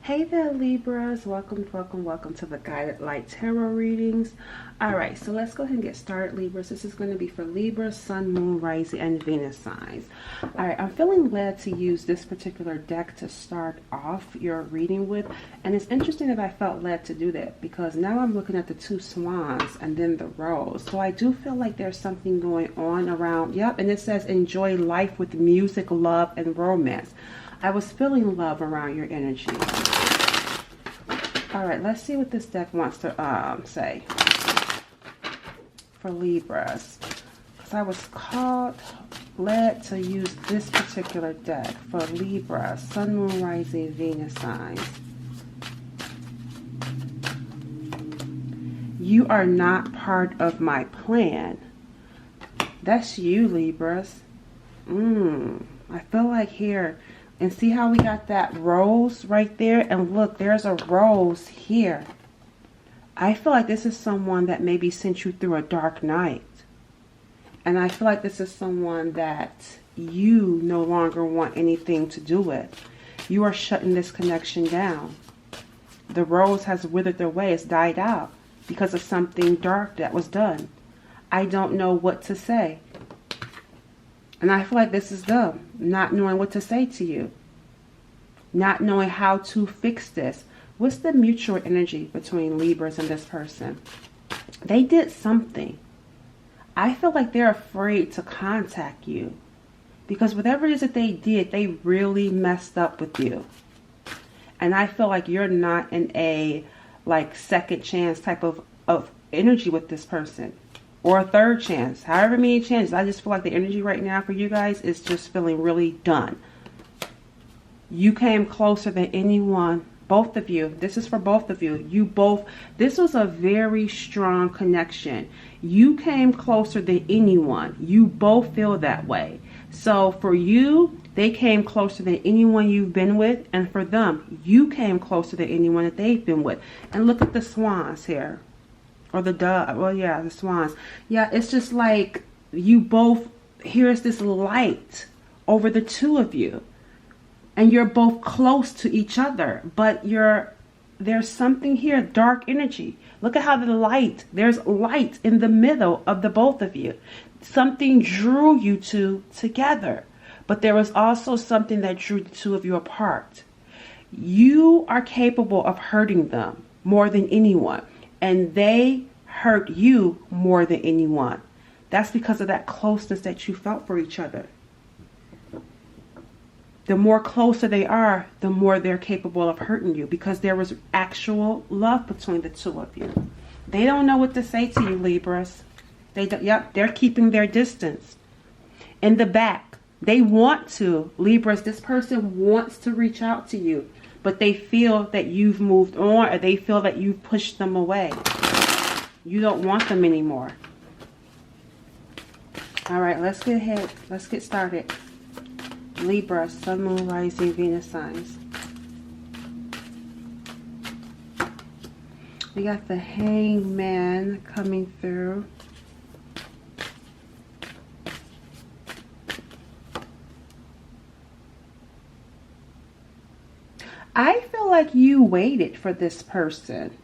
Hey there, Libras. Welcome to the Guided Light Tarot readings. All right, so let's go ahead and get started, Libras. This is going to be for Libra, Sun, Moon, Rising, and Venus signs. All right, I'm feeling led to use this particular deck to start off your reading with. And it's interesting that I felt led to do that because now I'm looking at the two swans and then the rose. So I do feel like there's something going on around, yep, and it says enjoy life with music, love, and romance. I was feeling love around your energy. All right, let's see what this deck wants to say for Libras. Because I was led to use this particular deck for Libra, Sun, Moon, Rising, Venus signs. You are not part of my plan. That's you, Libras. I feel like here. And see how we got that rose right there? And look, there's a rose here. I feel like this is someone that maybe sent you through a dark night. And I feel like this is someone that you no longer want anything to do with. You are shutting this connection down. The rose has withered away. It's died out because of something dark that was done. I don't know what to say. And I feel like this is them, not knowing what to say to you. Not knowing how to fix this. What's the mutual energy between Libras and this person? They did something. I feel like they're afraid to contact you. Because whatever it is that they did, they really messed up with you. And I feel like you're not in a second chance type of energy with this person. Or a third chance, however many chances. I just feel like the energy right now for you guys is just feeling really done. You came closer than anyone, both of you. This is for both of you. This was a very strong connection. You came closer than anyone. You both feel that way. So for you, they came closer than anyone you've been with. And for them, you came closer than anyone that they've been with. And look at the swans here. Or the dove. Well, yeah, the swans. Yeah, it's just like you both, here's this light over the two of you. And you're both close to each other. But there's something here, dark energy. Look at how there's light in the middle of the both of you. Something drew you two together. But there was also something that drew the two of you apart. You are capable of hurting them more than anyone. And they hurt you more than anyone. That's because of that closeness that you felt for each other. The more closer they are, the more they're capable of hurting you. Because there was actual love between the two of you. They don't know what to say to you, Libras. They're keeping their distance. In the back, they want to. Libras, this person wants to reach out to you. But they feel that you've moved on, or they feel that you've pushed them away. You don't want them anymore. All right, let's get ahead. Let's get started. Libra, Sun, Moon, Rising, Venus signs. We got the Hangman coming through. I feel like you waited for this person.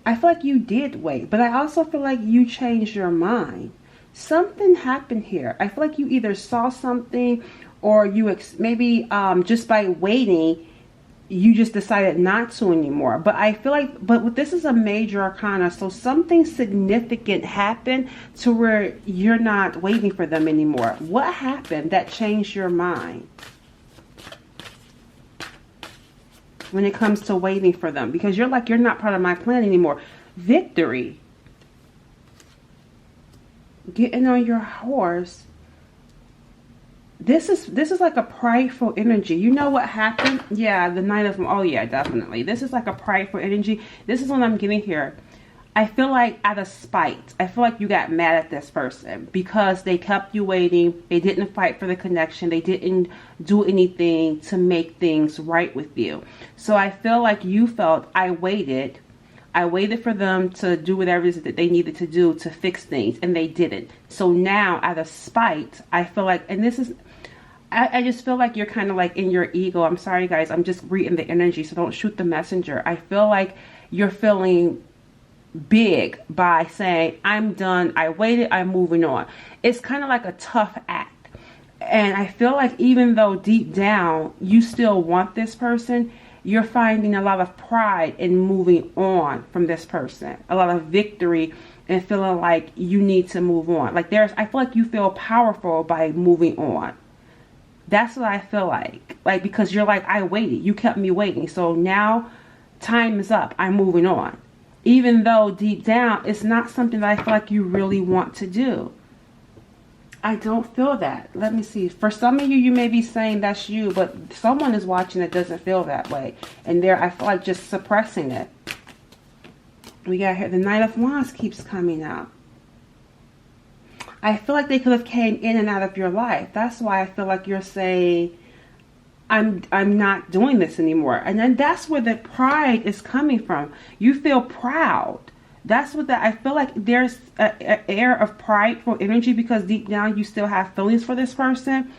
I feel like you did wait, but I also feel like you changed your mind. Something happened here. I feel like you either saw something or you maybe just by waiting, you just decided not to anymore. But I feel like, this is a major arcana, so something significant happened to where you're not waiting for them anymore. What happened that changed your mind when it comes to waiting for them? Because you're not part of my plan anymore. Victory. Getting on your horse. This is like a prideful energy. You know what happened? Yeah, the Knight of... Oh yeah, definitely. This is like a prideful energy. This is what I'm getting here. I feel like out of spite, I feel like you got mad at this person because they kept you waiting. They didn't fight for the connection. They didn't do anything to make things right with you. So I feel like you felt, I waited for them to do whatever it is that they needed to do to fix things, and they didn't. So now out of spite, I feel like, and this is, I just feel like you're kind of like in your ego. I'm sorry, guys. I'm just reading the energy, so don't shoot the messenger. I feel like you're feeling big by saying, I'm done. I waited. I'm moving on. It's kind of like a tough act. And I feel like even though deep down you still want this person, you're finding a lot of pride in moving on from this person. A lot of victory and feeling like you need to move on. Like I feel like you feel powerful by moving on. That's what I feel like. Like, because you're like, I waited. You kept me waiting. So now time is up. I'm moving on. Even though deep down, it's not something that I feel like you really want to do. I don't feel that. Let me see. For some of you, you may be saying that's you, but someone is watching that doesn't feel that way. And I feel like just suppressing it. We got here, the Knight of Wands keeps coming out. I feel like they could have came in and out of your life. That's why I feel like you're saying, I'm not doing this anymore. And then that's where the pride is coming from. You feel proud. That's what I feel like there's an air of prideful energy, because deep down you still have feelings for this person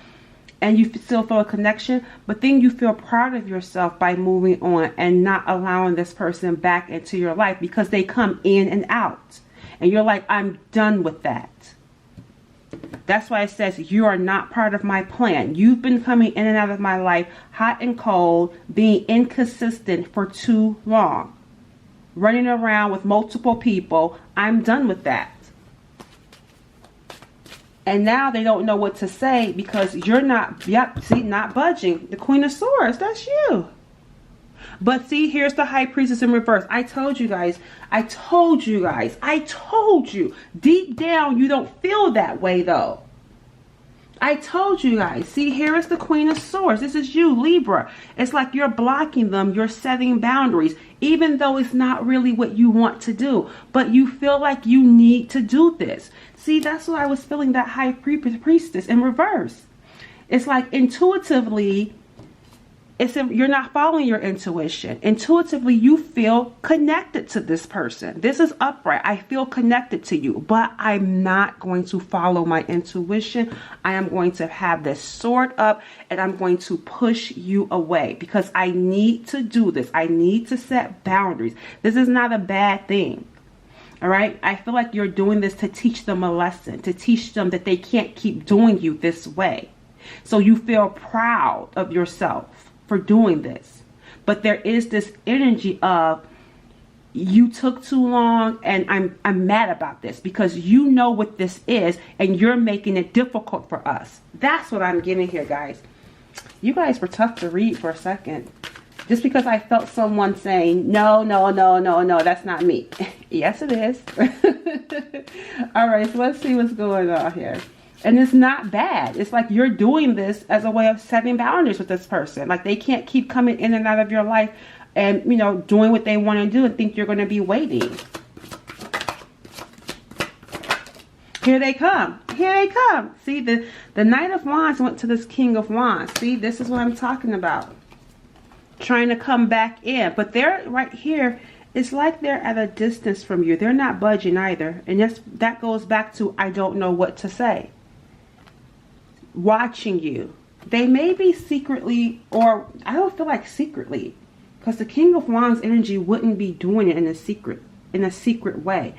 and you still feel a connection, but then you feel proud of yourself by moving on and not allowing this person back into your life, because they come in and out and you're like, I'm done with that. That's why it says you are not part of my plan. You've been coming in and out of my life hot and cold, being inconsistent for too long, running around with multiple people. I'm done with that. And now they don't know what to say, because you're not, not budging. The Queen of Swords, that's you. But see, here's the High Priestess in reverse. I told you guys. Deep down, you don't feel that way, though. I told you guys. See, here is the Queen of Swords. This is you, Libra. It's like you're blocking them. You're setting boundaries, even though it's not really what you want to do. But you feel like you need to do this. See, that's why I was feeling that High Priestess in reverse. It's like intuitively, you're not following your intuition. Intuitively, you feel connected to this person. This is upright. I feel connected to you, but I'm not going to follow my intuition. I am going to have this sword up and I'm going to push you away, because I need to do this. I need to set boundaries. This is not a bad thing. All right. I feel like you're doing this to teach them a lesson, to teach them that they can't keep doing you this way. So you feel proud of yourself for doing this. But there is this energy of, you took too long and I'm mad about this, because you know what this is and you're making it difficult for us. That's what I'm getting here, guys. You guys were tough to read for a second. Just because I felt someone saying, no, that's not me. Yes, it is. All right, so let's see what's going on here. And it's not bad. It's like you're doing this as a way of setting boundaries with this person. Like, they can't keep coming in and out of your life and, you know, doing what they want to do and think you're going to be waiting. Here they come. Here they come. See, the Knight of Wands went to this King of Wands. See, this is what I'm talking about. Trying to come back in. But they're right here. It's like they're at a distance from you. They're not budging either. And that goes back to, I don't know what to say. Watching you. They may be secretly, or I don't feel like secretly, because the King of Wands energy wouldn't be doing it in a secret way.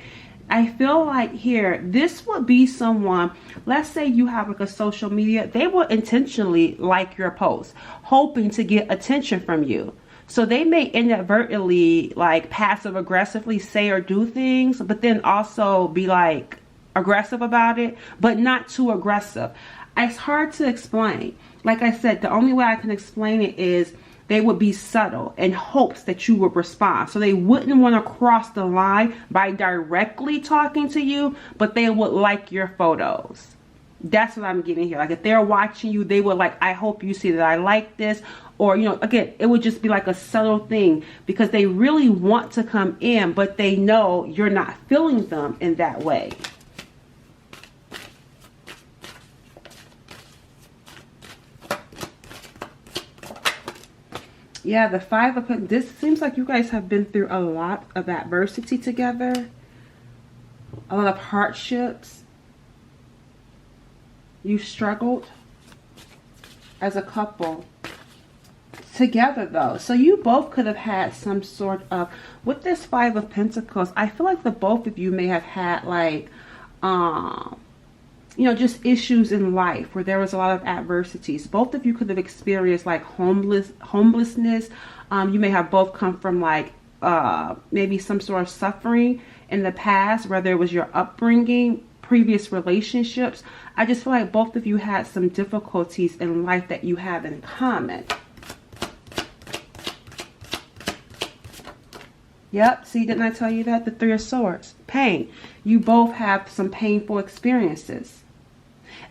I feel like here, this would be someone, let's say you have like a social media, they will intentionally like your post, hoping to get attention from you. So they may inadvertently, like, passive aggressively say or do things, but then also be like aggressive about it, but not too aggressive. It's hard to explain. Like I said, the only way I can explain it is they would be subtle in hopes that you would respond. So they wouldn't want to cross the line by directly talking to you, but they would like your photos. That's what I'm getting here. Like, if they're watching you, they would like, I hope you see that I like this. Or, you know, again, it would just be like a subtle thing, because they really want to come in, but they know you're not feeling them in that way. Yeah, the Five of Pentacles. This seems like you guys have been through a lot of adversity together. A lot of hardships. You struggled. as a couple together though. So you both could have had some sort of, with this Five of Pentacles, I feel like the both of you may have had like you know, just issues in life where there was a lot of adversities. Both of you could have experienced like homelessness. You may have both come from like maybe some sort of suffering in the past, whether it was your upbringing, previous relationships. I just feel like both of you had some difficulties in life that you have in common. Yep, see, didn't I tell you that? The Three of Swords, pain. You both have some painful experiences.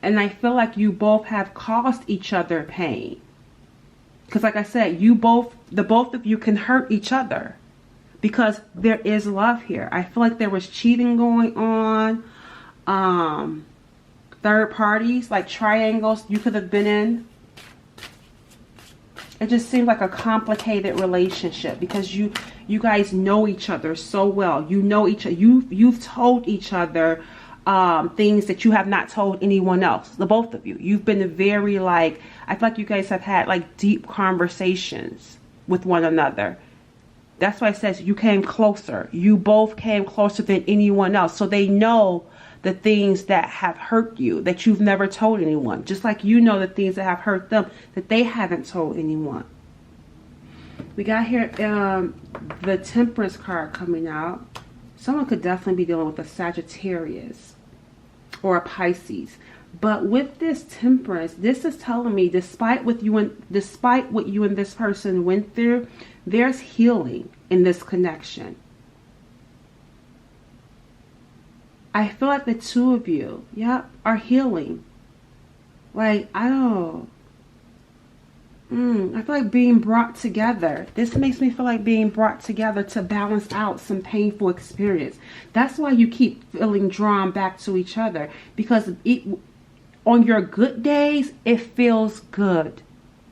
And I feel like you both have caused each other pain. Because like I said, the both of you can hurt each other. Because there is love here. I feel like there was cheating going on. Third parties, like triangles you could have been in. It just seemed like a complicated relationship because you guys know each other so well. You know each other. You've told each other things that you have not told anyone else. The both of you. You've been very like, I feel like you guys have had like deep conversations with one another. That's why it says you came closer. You both came closer than anyone else. So they know the things that have hurt you that you've never told anyone. Just like you know the things that have hurt them that they haven't told anyone. We got here the Temperance card coming out. Someone could definitely be dealing with a Sagittarius or a Pisces. But with this Temperance, this is telling me despite what you and this person went through, there's healing in this connection. I feel like the two of you, are healing. Like, I feel like being brought together. This makes me feel like being brought together to balance out some painful experience. That's why you keep feeling drawn back to each other. Because on your good days, it feels good.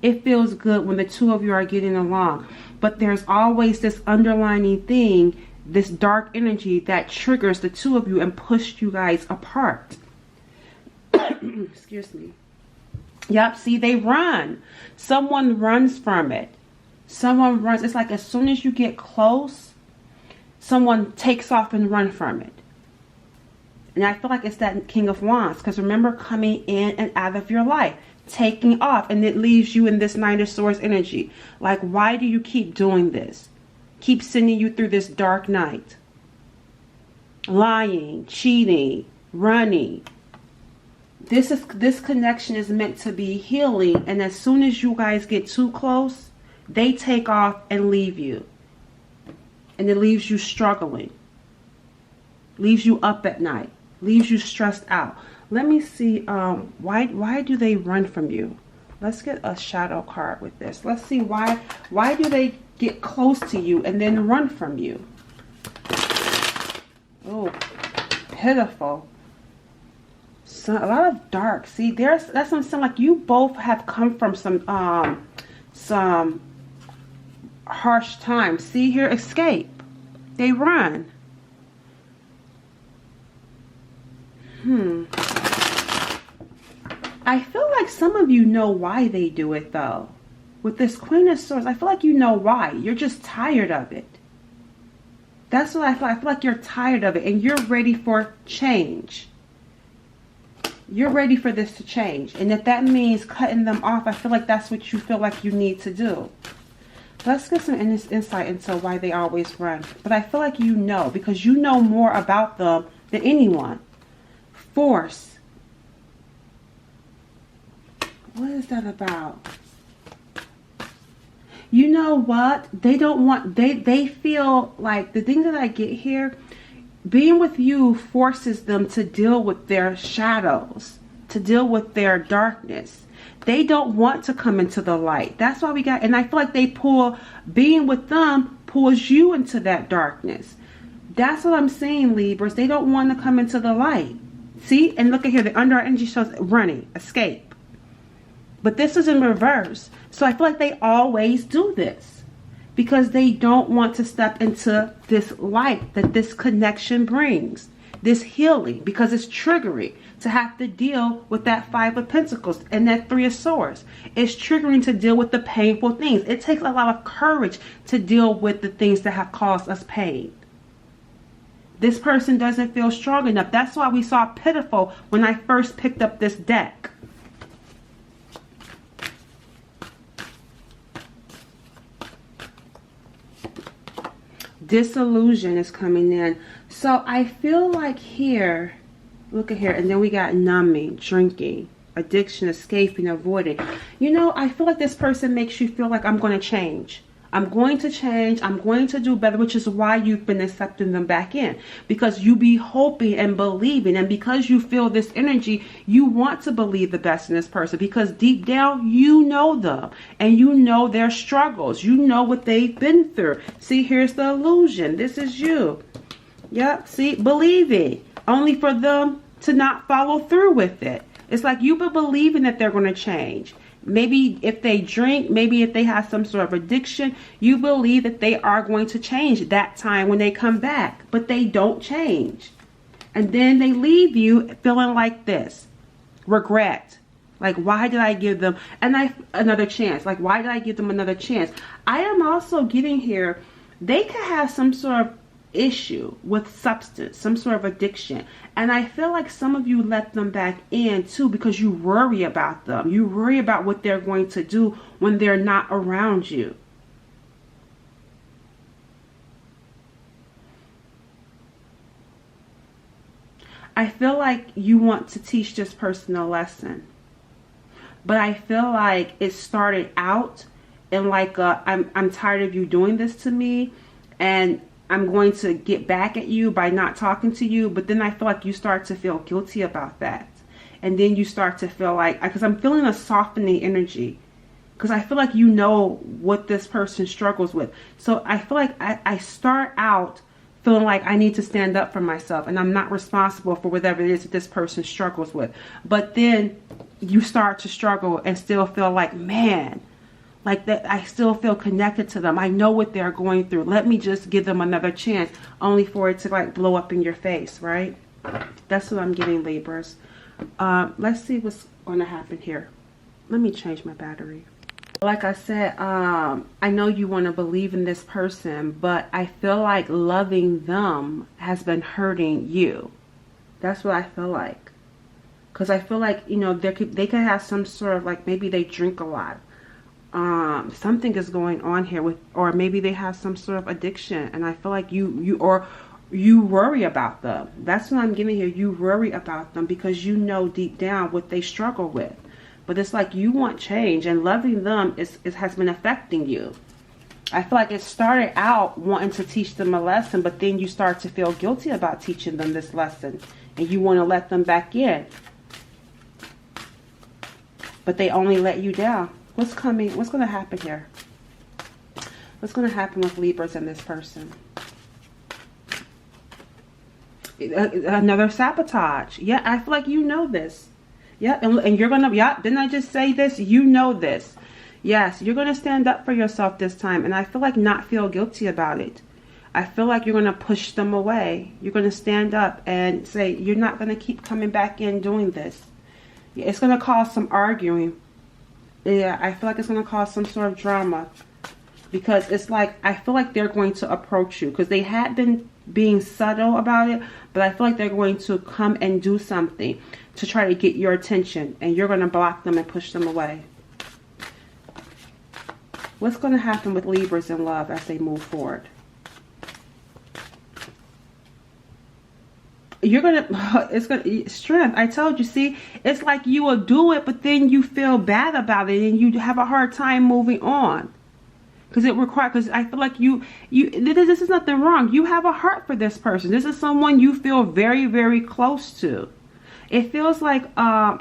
It feels good when the two of you are getting along. But there's always this underlining thing, this dark energy that triggers the two of you and pushed you guys apart. Excuse me. Yep, see, they run. Someone runs from it. Someone runs. It's like as soon as you get close, someone takes off and run from it. And I feel like it's that King of Wands. Because remember, coming in and out of your life. Taking off. And it leaves you in this Knight of Swords energy. Like, why do you keep doing this? Keep sending you through this dark night. Lying, cheating, running. This connection is meant to be healing, and as soon as you guys get too close, they take off and leave you. And it leaves you struggling. Leaves you up at night. Leaves you stressed out. Let me see, why do they run from you? Let's get a shadow card with this. Let's see why do they get close to you and then run from you? Oh, pitiful. So, a lot of dark. See, that's what I'm saying. Like, you both have come from some harsh times. See here, escape. They run. I feel like some of you know why they do it though. With this Queen of Swords, I feel like you know why. You're just tired of it. That's what I feel. I feel like you're tired of it and you're ready for change. You're ready for this to change. And if that means cutting them off, I feel like that's what you feel like you need to do. Let's get some insight into why they always run. But I feel like you know, because you know more about them than anyone. Force. What is that about? You know what? They don't want, they feel like the thing that I get here, being with you forces them to deal with their shadows, to deal with their darkness. They don't want to come into the light. That's why we got, and I feel like being with them pulls you into that darkness. That's what I'm saying, Libras. They don't want to come into the light. See? And look at here. The under energy shows running, escape. But this is in reverse. So I feel like they always do this because they don't want to step into this light that this connection brings, this healing, because it's triggering. to have to deal with that Five of Pentacles and that Three of Swords. It's triggering to deal with the painful things. It takes a lot of courage to deal with the things that have caused us pain. This person doesn't feel strong enough. That's why we saw pitiful when I first picked up this deck. Disillusion is coming in. So I feel like here, look at here, and then we got numbing, drinking, addiction, escaping, avoiding. You know, I feel like this person makes you feel like I'm going to change. I'm going to change. I'm going to do better, which is why you've been accepting them back in. Because you be hoping and believing. And because you feel this energy, you want to believe the best in this person. Because deep down, you know them. And you know their struggles. You know what they've been through. See, here's the illusion. This is you. Yep. See, believing. Only for them to not follow through with it. It's like you've been believing that they're going to change. Maybe if they drink, maybe if they have some sort of addiction, you believe that they are going to change that time when they come back. But they don't change. And then they leave you feeling like this. Regret. Like, why did I give them another chance? Like, why did I give them another chance? I am also getting here, they could have some sort of issue with substance, some sort of addiction, and I feel like some of you let them back in too because you worry about them. You worry about what they're going to do when they're not around you. I feel like you want to teach this person a lesson, but I feel like it started out in like I'm tired of you doing this to me, and I'm going to get back at you by not talking to you. But then I feel like you start to feel guilty about that. And then you start to feel like, because I'm feeling a softening energy. Because I feel like you know what this person struggles with. So I feel like I start out feeling like I need to stand up for myself. And I'm not responsible for whatever it is that this person struggles with. But then you start to struggle and still feel like, man, like that, I still feel connected to them. I know what they're going through. Let me just give them another chance, only for it to like blow up in your face, right? That's what I'm getting, Libras. Let's see what's going to happen here. Let me change my battery. Like I said, I know you want to believe in this person, but I feel like loving them has been hurting you. That's what I feel like. Because I feel like, you know, they could have some sort of like, maybe they drink a lot. Something is going on here with, or maybe they have some sort of addiction, and I feel like you worry about them. That's what I'm getting here. You worry about them because you know deep down what they struggle with. But it's like you want change, and loving them has been affecting you. I feel like it started out wanting to teach them a lesson, but then you start to feel guilty about teaching them this lesson, and you want to let them back in. But they only let you down. What's coming? What's going to happen here? What's going to happen with Libras and this person? Another sabotage. Yeah, I feel like you know this. Yeah, and you're going to, yeah, didn't I just say this? You know this. Yes, you're going to stand up for yourself this time. And I feel like not feel guilty about it. I feel like you're going to push them away. You're going to stand up and say, you're not going to keep coming back in doing this. It's going to cause some arguing. Yeah, I feel like it's going to cause some sort of drama. Because it's like, I feel like they're going to approach you. Because they had been being subtle about it. But I feel like they're going to come and do something to try to get your attention. And you're going to block them and push them away. What's going to happen with Libras in love as they move forward? You're going to, it's going to, strength. I told you, see, it's like you will do it, but then you feel bad about it and you have a hard time moving on. Because it requires, because I feel like this is nothing wrong. You have a heart for this person. This is someone you feel very, very close to. It feels like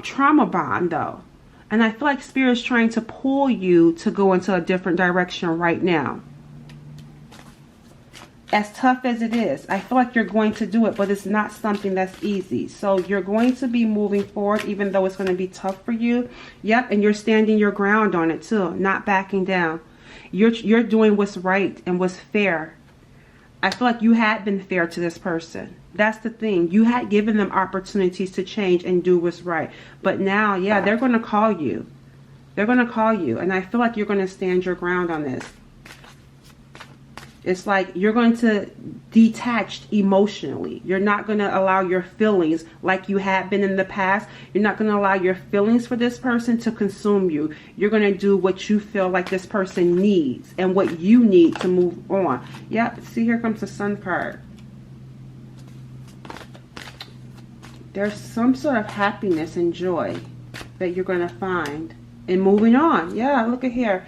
trauma bond though. And I feel like Spirit's trying to pull you to go into a different direction right now. As tough as it is, I feel like you're going to do it, but it's not something that's easy. So you're going to be moving forward, even though it's going to be tough for you. Yep, and you're standing your ground on it too, not backing down. You're doing what's right and what's fair. I feel like you had been fair to this person. That's the thing. You had given them opportunities to change and do what's right. But now, yeah, they're going to call you. They're going to call you. And I feel like you're going to stand your ground on this. It's like you're going to detach emotionally. You're not going to allow your feelings like you have been in the past. You're not going to allow your feelings for this person to consume you. You're going to do what you feel like this person needs and what you need to move on. Yep, see, here comes the Sun card. There's some sort of happiness and joy that you're going to find in moving on. Yeah, look at here.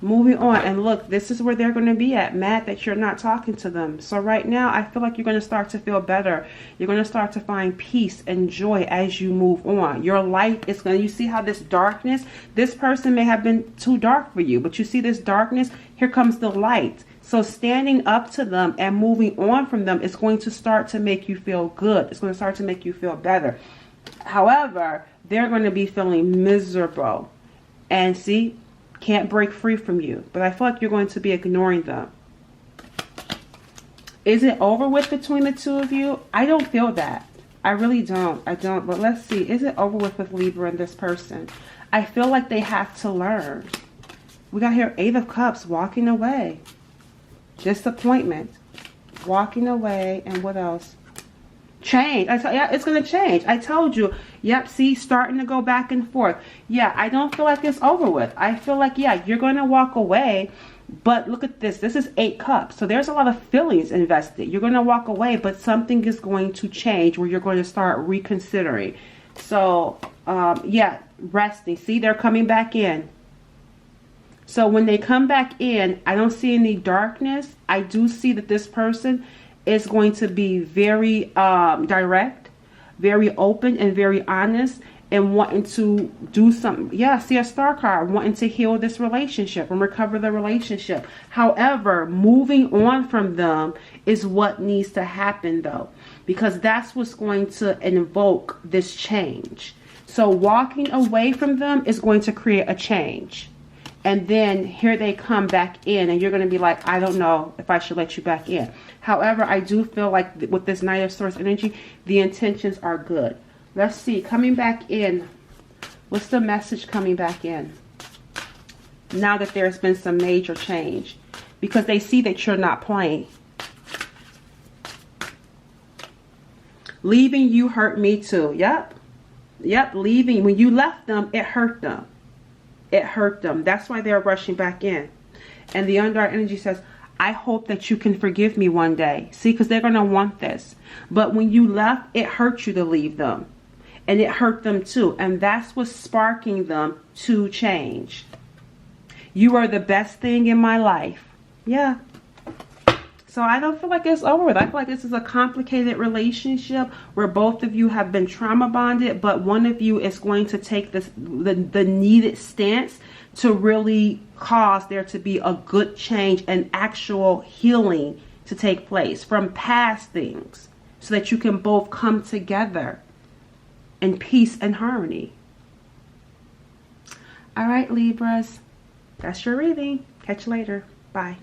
Moving on. And look, this is where they're going to be at. Mad that you're not talking to them. So right now, I feel like you're going to start to feel better. You're going to start to find peace and joy as you move on. Your light is going to, you see how this darkness, this person may have been too dark for you, but you see this darkness, here comes the light. So standing up to them and moving on from them is going to start to make you feel good. It's going to start to make you feel better. However, they're going to be feeling miserable. And see, can't break free from you. But I feel like you're going to be ignoring them. Is it over with between the two of you? I don't feel that. I really don't. I don't. But let's see. Is it over with Libra and this person? I feel like they have to learn. We got here 8 of Cups, walking away. Disappointment. Walking away. And what else? Change. Yeah, it's going to change. I told you. Yep, see, starting to go back and forth. Yeah, I don't feel like it's over with. I feel like, yeah, you're going to walk away. But look at this. This is 8 Cups. So there's a lot of feelings invested. You're going to walk away, but something is going to change where you're going to start reconsidering. So, yeah, resting. See, they're coming back in. So when they come back in, I don't see any darkness. I do see that this person is going to be very direct, very open, and very honest, and wanting to do something. Yeah, see a Star card, wanting to heal this relationship and recover the relationship. However, moving on from them is what needs to happen, though, because that's what's going to invoke this change. So walking away from them is going to create a change. And then here they come back in, and you're going to be like, I don't know if I should let you back in. However, I do feel like with this Knight of Swords energy, the intentions are good. Let's see, coming back in. What's the message coming back in? Now that there's been some major change. Because they see that you're not playing. Leaving you hurt me too. Yep. Yep, leaving. When you left them, it hurt them. It hurt them. That's why they're rushing back in. And the Undark energy says, I hope that you can forgive me one day. See, because they're going to want this. But when you left, it hurt you to leave them. And it hurt them too. And that's what's sparking them to change. You are the best thing in my life. Yeah. So I don't feel like it's over with. I feel like this is a complicated relationship where both of you have been trauma bonded, but one of you is going to take this the needed stance to really cause there to be a good change and actual healing to take place from past things so that you can both come together in peace and harmony. All right, Libras, that's your reading. Catch you later. Bye.